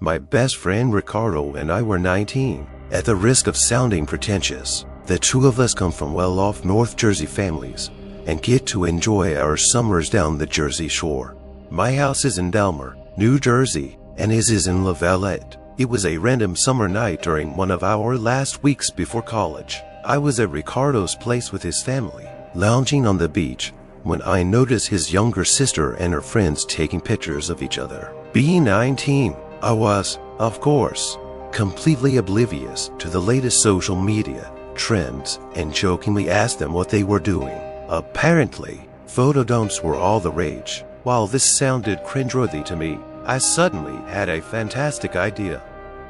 My best friend Ricardo and I were 19. At the risk of sounding pretentious, the two of us come from well-off North Jersey families and get to enjoy our summers down the Jersey Shore. My house is in Delmar, New Jersey, and his is in La Valette. It was a random summer night during one of our last weeks before college. I was at Ricardo's place with his family, lounging on the beach, when I noticed his younger sister and her friends taking pictures of each other. Being 19, I was, of course, completely oblivious to the latest social media trends and jokingly asked them what they were doing. Apparently, photodumps were all the rage. While this sounded cringeworthy to me, I suddenly had a fantastic idea.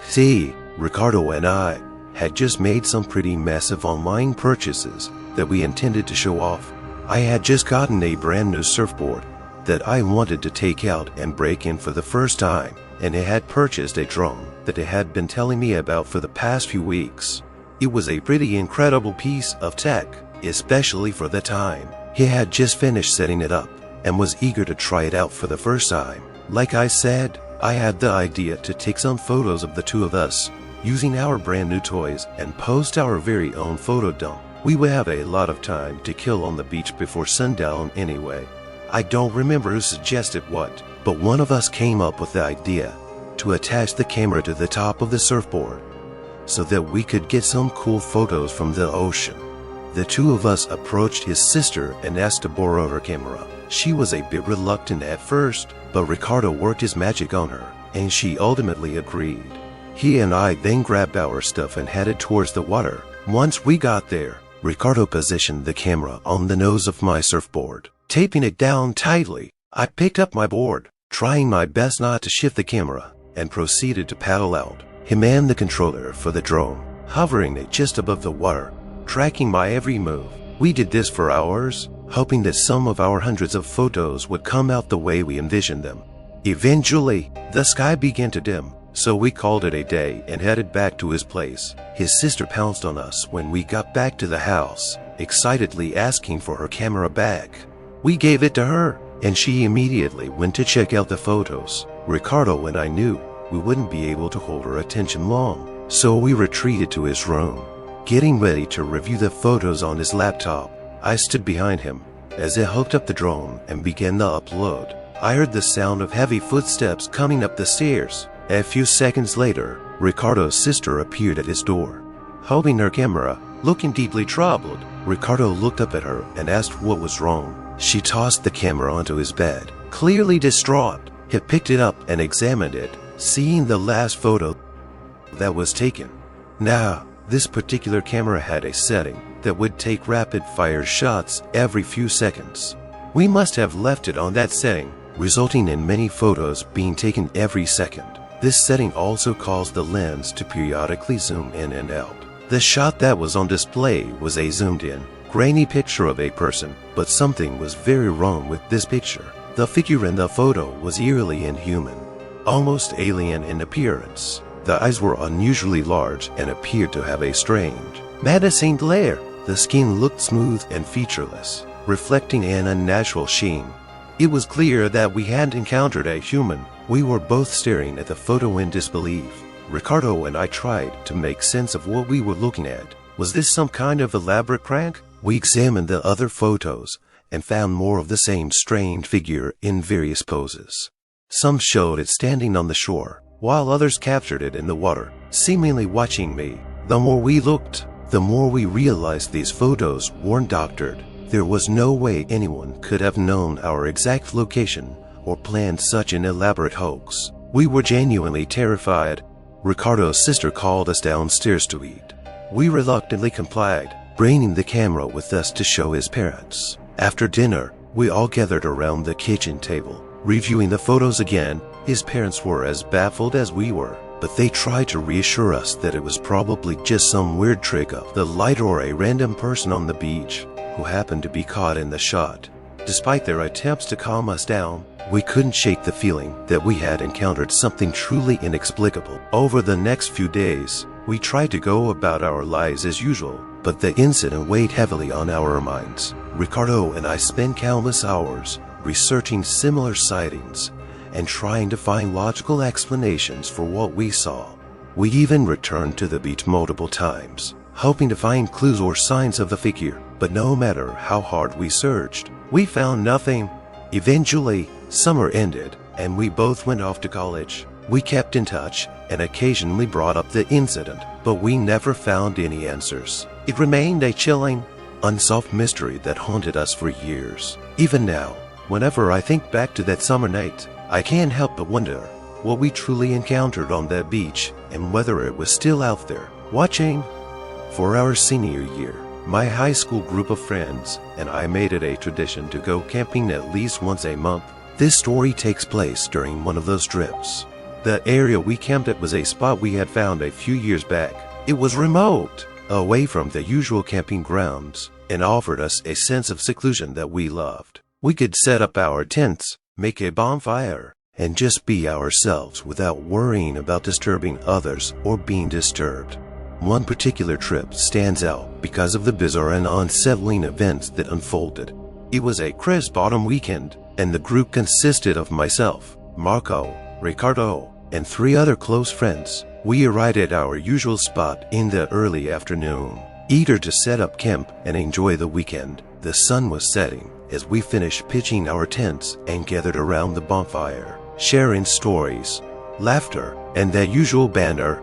See, Ricardo and I had just made some pretty massive online purchases that we intended to show off. I had just gotten a brand new surfboard that I wanted to take out and break in for the first time, and I had purchased a drone that he had been telling me about for the past few weeks. It was a pretty incredible piece of tech, especially for the time. He had just finished setting it up and was eager to try it out for the first time. Like I said, I had the idea to take some photos of the two of us using our brand new toys and post our very own photo dump. We would have a lot of time to kill on the beach before sundown anyway. I don't remember who suggested what, but one of us came up with the idea to attach the camera to the top of the surfboard so that we could get some cool photos from the ocean. The two of us approached his sister and asked to borrow her camera. She was a bit reluctant at first, but Ricardo worked his magic on her, and she ultimately agreed. He and I then grabbed our stuff and headed towards the water. Once we got there, Ricardo positioned the camera on the nose of my surfboard. Taping it down tightly, I picked up my board, trying my best not to shift the camera, and proceeded to paddle out. He manned the controller for the drone, hovering it just above the water, tracking my every move. We did this for hours, hoping that some of our hundreds of photos would come out the way we envisioned them. Eventually, the sky began to dim, so we called it a day and headed back to his place. His sister pounced on us when we got back to the house, excitedly asking for her camera back. We gave it to her, and she immediately went to check out the photos. Ricardo and I knew we wouldn't be able to hold her attention long, so we retreated to his room. Getting ready to review the photos on his laptop, I stood behind him as he hooked up the drone and began the upload. I heard the sound of heavy footsteps coming up the stairs. A few seconds later, Ricardo's sister appeared at his door, holding her camera. Looking deeply troubled, Ricardo looked up at her and asked what was wrong. She tossed the camera onto his bed. Clearly distraught, he picked it up and examined it, seeing the last photo that was taken. Now, this particular camera had a setting that would take rapid-fire shots every few seconds. We must have left it on that setting, resulting in many photos being taken every second. This setting also caused the lens to periodically zoom in and out. The shot that was on display was a zoomed-in, grainy picture of a person, but something was very wrong with this picture. The figure in the photo was eerily inhuman, almost alien in appearance. The eyes were unusually large and appeared to have a strange, menacing glare. The skin looked smooth and featureless, reflecting an unnatural sheen. It was clear that we hadn't encountered a human. We were both staring at the photo in disbelief. Ricardo and I tried to make sense of what we were looking at. Was this some kind of elaborate prank? We examined the other photos and found more of the same strange figure in various poses. Some showed it standing on the shore, while others captured it in the water, seemingly watching me. The more we looked, the more we realized these photos weren't doctored. There was no way anyone could have known our exact location or planned such an elaborate hoax. We were genuinely terrified. Ricardo's sister called us downstairs to eat. We reluctantly complied, bringing the camera with us to show his parents. After dinner, we all gathered around the kitchen table, reviewing the photos again. His parents were as baffled as we were, but they tried to reassure us that it was probably just some weird trick of the light or a random person on the beach who happened to be caught in the shot. Despite their attempts to calm us down, we couldn't shake the feeling that we had encountered something truly inexplicable. Over the next few days, we tried to go about our lives as usual, but the incident weighed heavily on our minds. Ricardo and I spent countless hours researching similar sightings and trying to find logical explanations for what we saw. We even returned to the beach multiple times, hoping to find clues or signs of the figure, but no matter how hard we searched, we found nothing. Eventually, summer ended, and we both went off to college. We kept in touch and occasionally brought up the incident, but we never found any answers. It remained a chilling, unsolved mystery that haunted us for years. Even now, whenever I think back to that summer night, I can't help but wonder what we truly encountered on that beach and whether it was still out there, watching. For our senior year, my high school group of friends and I made it a tradition to go camping at least once a month. This story takes place during one of those trips. The area we camped at was a spot we had found a few years back. It was remote, away from the usual camping grounds, and offered us a sense of seclusion that we loved. We could set up our tents, make a bonfire, and just be ourselves without worrying about disturbing others or being disturbed. One particular trip stands out because of the bizarre and unsettling events that unfolded. It was a crisp autumn weekend, and the group consisted of myself, Marco, Ricardo, and 3 other close friends. We arrived at our usual spot in the early afternoon, eager to set up camp and enjoy the weekend. The sun was setting as we finished pitching our tents and gathered around the bonfire, sharing stories, laughter, and that usual banter.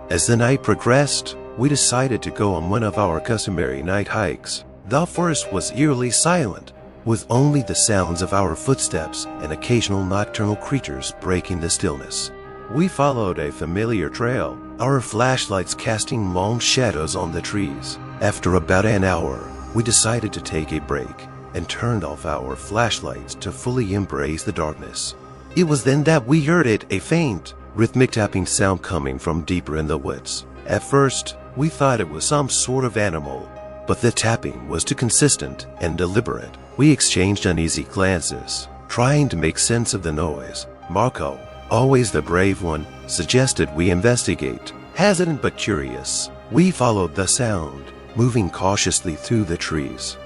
As the night progressed, we decided to go on one of our customary night hikes. The forest was eerily silent, with only the sounds of our footsteps and occasional nocturnal creatures breaking the stillness. We followed a familiar trail, our flashlights casting long shadows on the trees. After about an hour, we decided to take a break and turned off our flashlights to fully embrace the darkness. It was then that we heard a faint, rhythmic tapping sound coming from deeper in the woods. At first, we thought it was some sort of animal, but the tapping was too consistent and deliberate. We exchanged uneasy glances, trying to make sense of the noise. Marco, always the brave one, suggested we investigate. Hesitant but curious, we followed the sound, moving cautiously through the trees.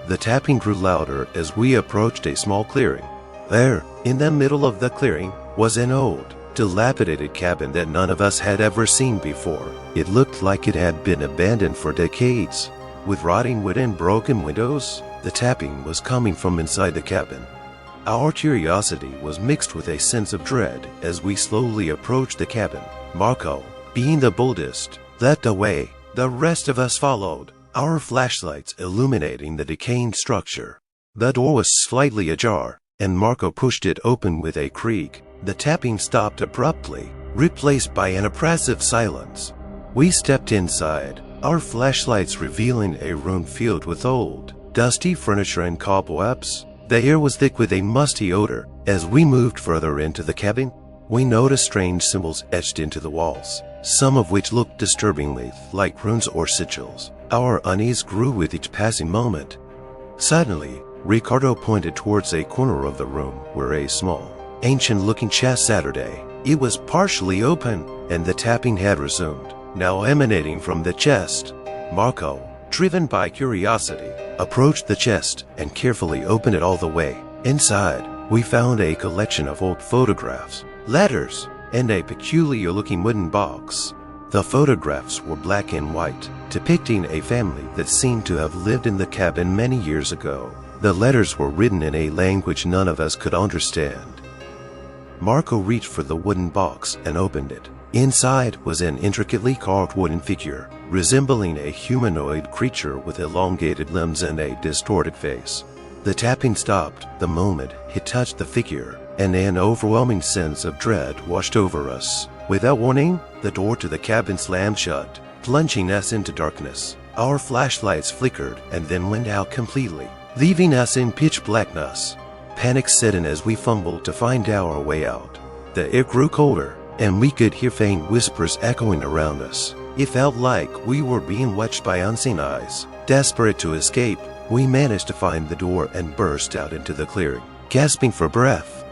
The tapping grew louder as we approached a small clearing. There, in the middle of the clearing, was an old, dilapidated cabin that none of us had ever seen before. It looked like it had been abandoned for decades. With rotting wood and broken windows, the tapping was coming from inside the cabin. Our curiosity was mixed with a sense of dread as we slowly approached the cabin. Marco, being the boldest, led the way. The rest of us followed, our flashlights illuminating the decaying structure. The door was slightly ajar, and Marco pushed it open with a creak. The tapping stopped abruptly, replaced by an oppressive silence. We stepped inside, our flashlights revealing a room filled with old, dusty furniture and cobwebs. The air was thick with a musty odor. As we moved further into the cabin, we noticed strange symbols etched into the walls, some of which looked disturbingly like runes or sigils. Our unease grew with each passing moment. Suddenly, Ricardo pointed towards a corner of the room where a small, ancient-looking chest sat. It was partially open, and the tapping had resumed, now emanating from the chest. Marco, driven by curiosity, approached the chest and carefully opened it all the way. Inside, we found a collection of old photographs, letters, and a peculiar-looking wooden box. The photographs were black and white, depicting a family that seemed to have lived in the cabin many years ago. The letters were written in a language none of us could understand. Marco reached for the wooden box and opened it. Inside was an intricately carved wooden figure, resembling a humanoid creature with elongated limbs and a distorted face. The tapping stopped the moment it touched the figure, and an overwhelming sense of dread washed over us. Without warning, the door to the cabin slammed shut, plunging us into darkness. Our flashlights flickered and then went out completely, leaving us in pitch blackness. Panic set in as we fumbled to find our way out. The air grew colder, and we could hear faint whispers echoing around us. It felt like we were being watched by unseen eyes. Desperate to escape, we managed to find the door and burst out into the clearing, gasping for breath.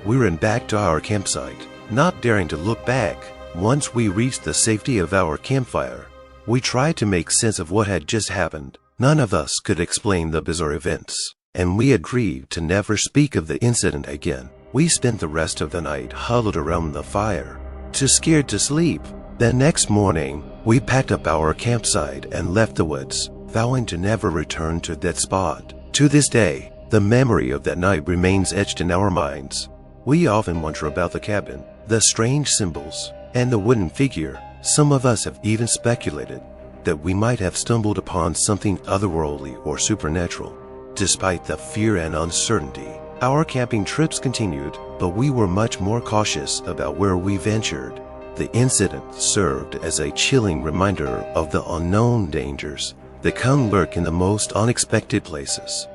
We ran back to our campsite, not daring to look back. Once we reached the safety of our campfire, we tried to make sense of what had just happened. None of us could explain the bizarre events. and we agreed to never speak of the incident again. We spent the rest of the night huddled around the fire, too scared to sleep. The next morning, we packed up our campsite and left the woods, vowing to never return to that spot. To this day, the memory of that night remains etched in our minds. We often wonder about the cabin, the strange symbols, and the wooden figure. Some of us have even speculated that we might have stumbled upon something otherworldly or supernatural. Despite the fear and uncertainty, our camping trips continued, but we were much more cautious about where we ventured. The incident served as a chilling reminder of the unknown dangers that can lurk in the most unexpected places.